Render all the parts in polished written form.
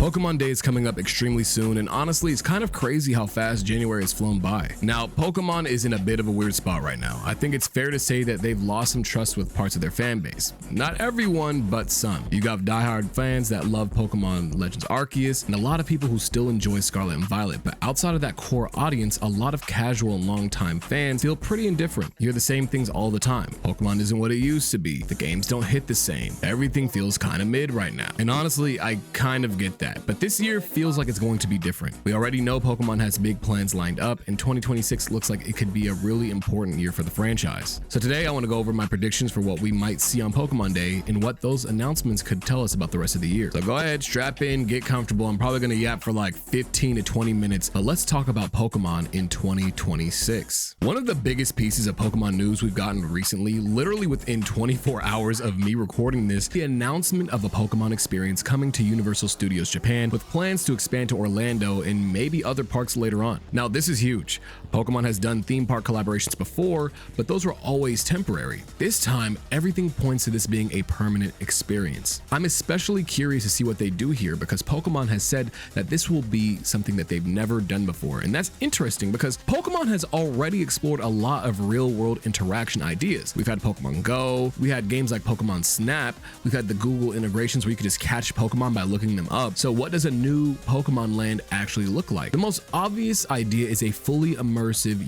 Pokemon Day is coming up extremely soon, and honestly, it's kind of crazy how fast January has flown by. Now, Pokemon is in a bit of a weird spot right now. I think it's fair to say that they've lost some trust with parts of their fan base. Not everyone, but some. You got diehard fans that love Pokemon Legends Arceus, and a lot of people who still enjoy Scarlet and Violet, but outside of that core audience, a lot of casual and longtime fans feel pretty indifferent. You hear the same things all the time. Pokemon isn't what it used to be. The games don't hit the same. Everything feels kind of mid right now. And honestly, I kind of get that. But this year feels like it's going to be different. We already know Pokemon has big plans lined up, and 2026 looks like it could be a really important year for the franchise. So today I want to go over my predictions for what we might see on Pokemon Day and what those announcements could tell us about the rest of the year. So go ahead, strap in, get comfortable. I'm probably going to yap for like 15 to 20 minutes, but let's talk about Pokemon in 2026. One of the biggest pieces of Pokemon news we've gotten recently, literally within 24 hours of me recording this, the announcement of a Pokemon experience coming to Universal Studios Japan, with plans to expand to Orlando and maybe other parks later on. Now, this is huge. Pokemon has done theme park collaborations before, but those were always temporary. This time, everything points to this being a permanent experience. I'm especially curious to see what they do here because Pokemon has said that this will be something that they've never done before. And that's interesting because Pokemon has already explored a lot of real-world interaction ideas. We've had Pokemon Go, we had games like Pokemon Snap, we've had the Google integrations where you could just catch Pokemon by looking them up. So what does a new Pokemon land actually look like? The most obvious idea is a fully immersive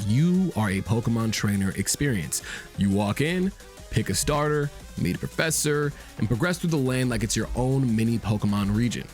you are a Pokemon trainer experience. You walk in, pick a starter, meet a professor, and progress through the land like it's your own mini Pokemon region.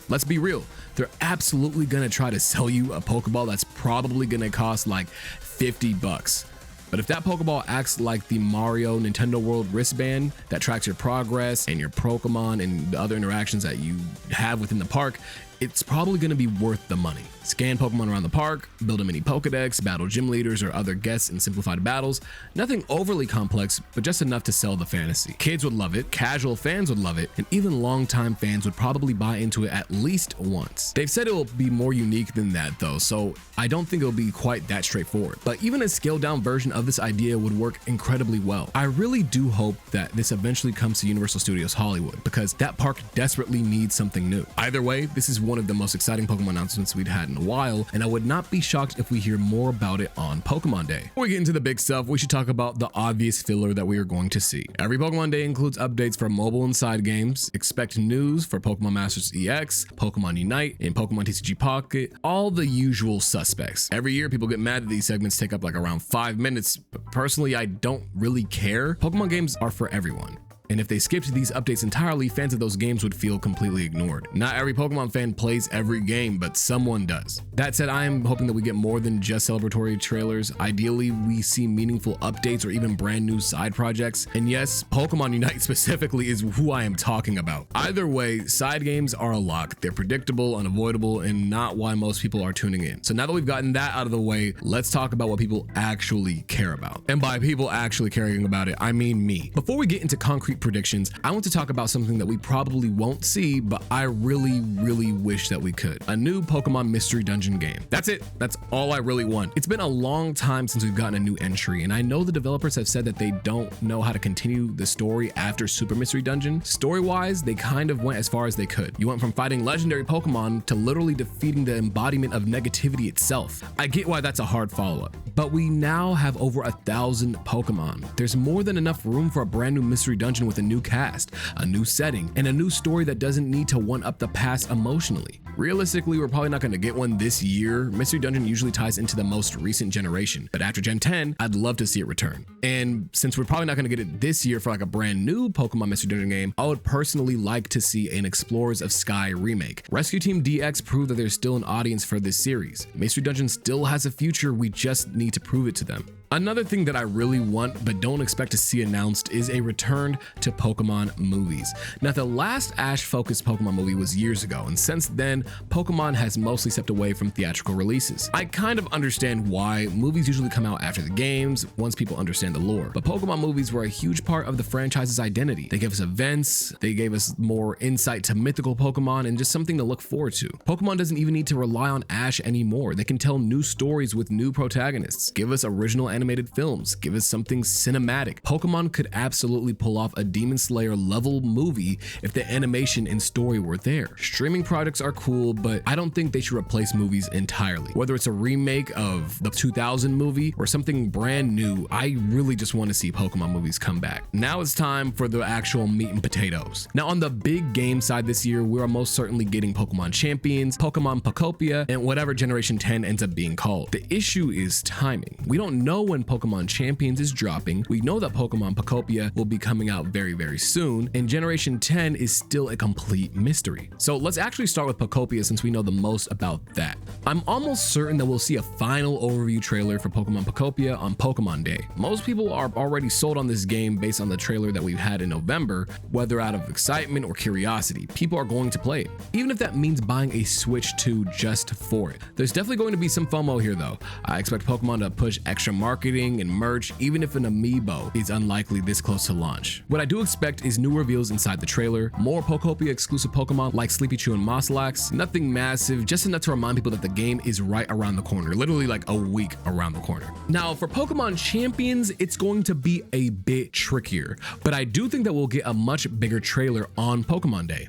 Let's be real, they're absolutely gonna try to sell you a Pokeball that's probably gonna cost like $50. But if that Pokeball acts like the Mario Nintendo World wristband that tracks your progress and your Pokemon and the other interactions that you have within the park, it's probably going to be worth the money. Scan Pokemon around the park, build a mini Pokedex, battle gym leaders or other guests in simplified battles. Nothing overly complex, but just enough to sell the fantasy. Kids would love it, casual fans would love it, and even longtime fans would probably buy into it at least once. They've said it will be more unique than that though, so I don't think it'll be quite that straightforward. But even a scaled down version of this idea would work incredibly well. I really do hope that this eventually comes to Universal Studios Hollywood because that park desperately needs something new. Either way, this is one of the most exciting Pokemon announcements we'd had in a while, and I would not be shocked if we hear more about it on Pokemon Day. Before we get into the big stuff, we should talk about the obvious filler that we are going to see. Every Pokemon Day includes updates for mobile and side games. Expect news for Pokemon Masters EX, Pokemon Unite, and Pokemon TCG Pocket, all the usual suspects. Every year people get mad that these segments take up like around 5 minutes, but personally I don't really care. Pokemon games are for everyone. And if they skipped these updates entirely, fans of those games would feel completely ignored. Not every Pokemon fan plays every game, but someone does. That said, I am hoping that we get more than just celebratory trailers. Ideally, we see meaningful updates or even brand new side projects. And yes, Pokemon Unite specifically is who I am talking about. Either way, side games are a lock. They're predictable, unavoidable, and not why most people are tuning in. So now that we've gotten that out of the way, let's talk about what people actually care about. And by people actually caring about it, I mean me. Before we get into concrete predictions, I want to talk about something that we probably won't see, but I really wish that we could. A new Pokemon Mystery Dungeon game. That's it. That's all I really want. It's been a long time since we've gotten a new entry, and I know the developers have said that they don't know how to continue the story after Super Mystery Dungeon. Story-wise, they kind of went as far as they could. You went from fighting legendary Pokemon to literally defeating the embodiment of negativity itself. I get why that's a hard follow-up, but we now have over 1,000 Pokemon. There's more than enough room for a brand new Mystery Dungeon with a new cast, a new setting, and a new story that doesn't need to one-up the past emotionally. Realistically, we're probably not going to get one this year. Mystery Dungeon usually ties into the most recent generation, but after Gen 10, I'd love to see it return. And since we're probably not going to get it this year for like a brand new Pokemon Mystery Dungeon game, I would personally like to see an Explorers of Sky remake. Rescue Team DX proved that there's still an audience for this series. Mystery Dungeon still has a future, we just need to prove it to them. Another thing that I really want but don't expect to see announced is a return to Pokemon movies. Now, the last Ash-focused Pokemon movie was years ago, and since then, Pokemon has mostly stepped away from theatrical releases. I kind of understand why. Movies usually come out after the games, once people understand the lore. But Pokemon movies were a huge part of the franchise's identity. They gave us events, they gave us more insight to mythical Pokemon, and just something to look forward to. Pokemon doesn't even need to rely on Ash anymore. They can tell new stories with new protagonists, give us original animated films, give us something cinematic. Pokemon could absolutely pull off a Demon Slayer level movie if the animation and story were there. Streaming projects are cool, but I don't think they should replace movies entirely. Whether it's a remake of the 2000 movie or something brand new, I really just want to see Pokemon movies come back. Now it's time for the actual meat and potatoes. Now on the big game side this year, we are most certainly getting Pokemon Champions, Pokemon Pokopia, and whatever Generation 10 ends up being called. The issue is timing. We don't know when Pokemon Champions is dropping. We know that Pokemon Pokopia will be coming out very soon, and Generation 10 is still a complete mystery. So let's actually start with Pokopia since we know the most about that. I'm almost certain that we'll see a final overview trailer for Pokemon Pokopia on Pokemon Day. Most people are already sold on this game based on the trailer that we've had in November, whether out of excitement or curiosity. People are going to play it, even if that means buying a Switch 2 just for it. There's definitely going to be some FOMO here though. I expect Pokemon to push extra marketing and merch, even if an amiibo is unlikely this close to launch. What I do expect is new reveals inside the trailer, more Pokopia exclusive Pokemon like Sleepy-Chew and Moslax, nothing massive, just enough to remind people that the game is right around the corner, literally like a week around the corner. Now for Pokemon Champions, it's going to be a bit trickier, but I do think that we'll get a much bigger trailer on Pokemon Day.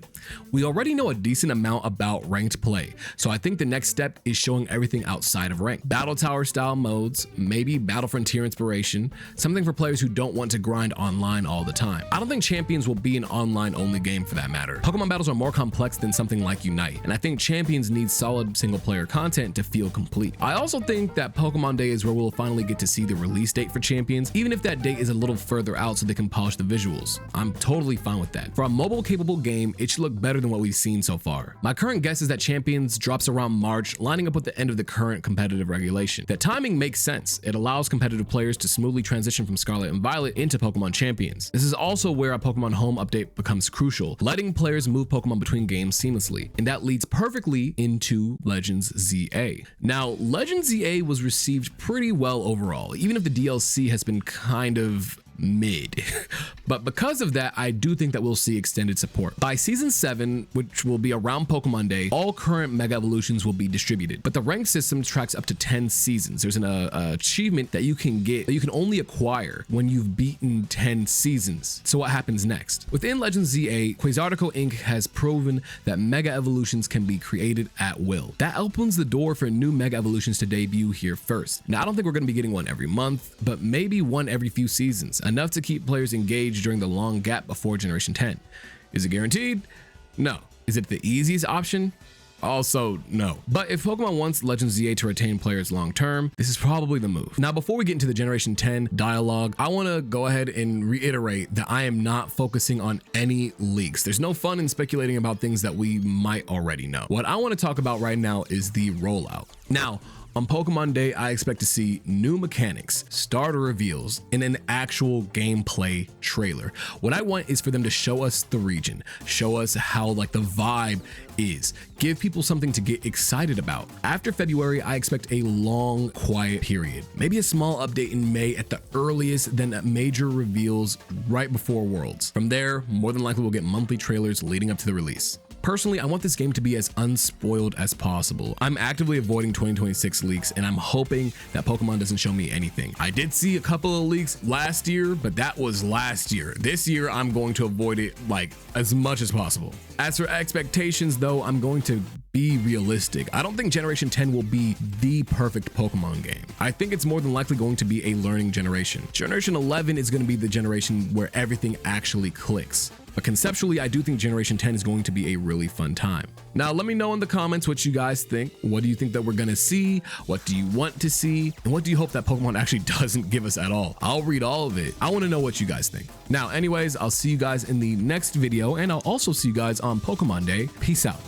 We already know a decent amount about ranked play, so I think the next step is showing everything outside of rank. Battle Tower style modes, maybe Battle Frontier inspiration, something for players who don't want to grind online all the time. I don't think Champions will be an online only game for that matter. Pokemon battles are more complex than something like Unite, and I think Champions needs solid single player content to feel complete. I also think that Pokemon Day is where we'll finally get to see the release date for Champions, even if that date is a little further out so they can polish the visuals. I'm totally fine with that. For a mobile capable game, it should look better than what we've seen so far. My current guess is that Champions drops around March, lining up with the end of the current competitive regulation. That timing makes sense. It allows competitive players to smoothly transition from Scarlet and Violet into Pokemon Champions. This is also where a Pokemon Home update becomes crucial, letting players move Pokemon between games seamlessly, and that leads perfectly into Legends ZA. Now, Legends ZA was received pretty well overall, even if the DLC has been kind of mid. But because of that, I do think that we'll see extended support. By season 7, which will be around Pokemon Day, all current Mega Evolutions will be distributed, but the rank system tracks up to 10 seasons. There's an achievement that you can get that you can only acquire when you've beaten 10 seasons. So what happens next? Within Legends ZA, Quasartico Inc. has proven that Mega Evolutions can be created at will. That opens the door for new Mega Evolutions to debut here first. Now, I don't think we're going to be getting one every month, but maybe one every few seasons, enough to keep players engaged during the long gap before Generation 10. Is it guaranteed? No. Is it the easiest option? Also, no. But if Pokemon wants Legends ZA to retain players long term, this is probably the move. Now, before we get into the Generation 10 dialogue, I want to go ahead and reiterate that I am not focusing on any leaks. There's no fun in speculating about things that we might already know. What I want to talk about right now is the rollout. Now, on Pokemon Day, I expect to see new mechanics, starter reveals, and an actual gameplay trailer. What I want is for them to show us the region, show us how like the vibe is, give people something to get excited about. After February, I expect a long, quiet period. Maybe a small update in May at the earliest, then major reveals right before Worlds. From there, more than likely we'll get monthly trailers leading up to the release. Personally, I want this game to be as unspoiled as possible. I'm actively avoiding 2026 leaks, and I'm hoping that Pokemon doesn't show me anything. I did see a couple of leaks last year, but that was last year. This year, I'm going to avoid it like as much as possible. As for expectations though, I'm going to be realistic. I don't think Generation 10 will be the perfect Pokemon game. I think it's more than likely going to be a learning generation. Generation 11 is going to be the generation where everything actually clicks. But conceptually, I do think Generation 10 is going to be a really fun time. Now, let me know in the comments what you guys think. What do you think that we're gonna see? What do you want to see? And what do you hope that Pokemon actually doesn't give us at all? I'll read all of it. I wanna know what you guys think. Now, anyways, I'll see you guys in the next video, and I'll also see you guys on Pokemon Day. Peace out.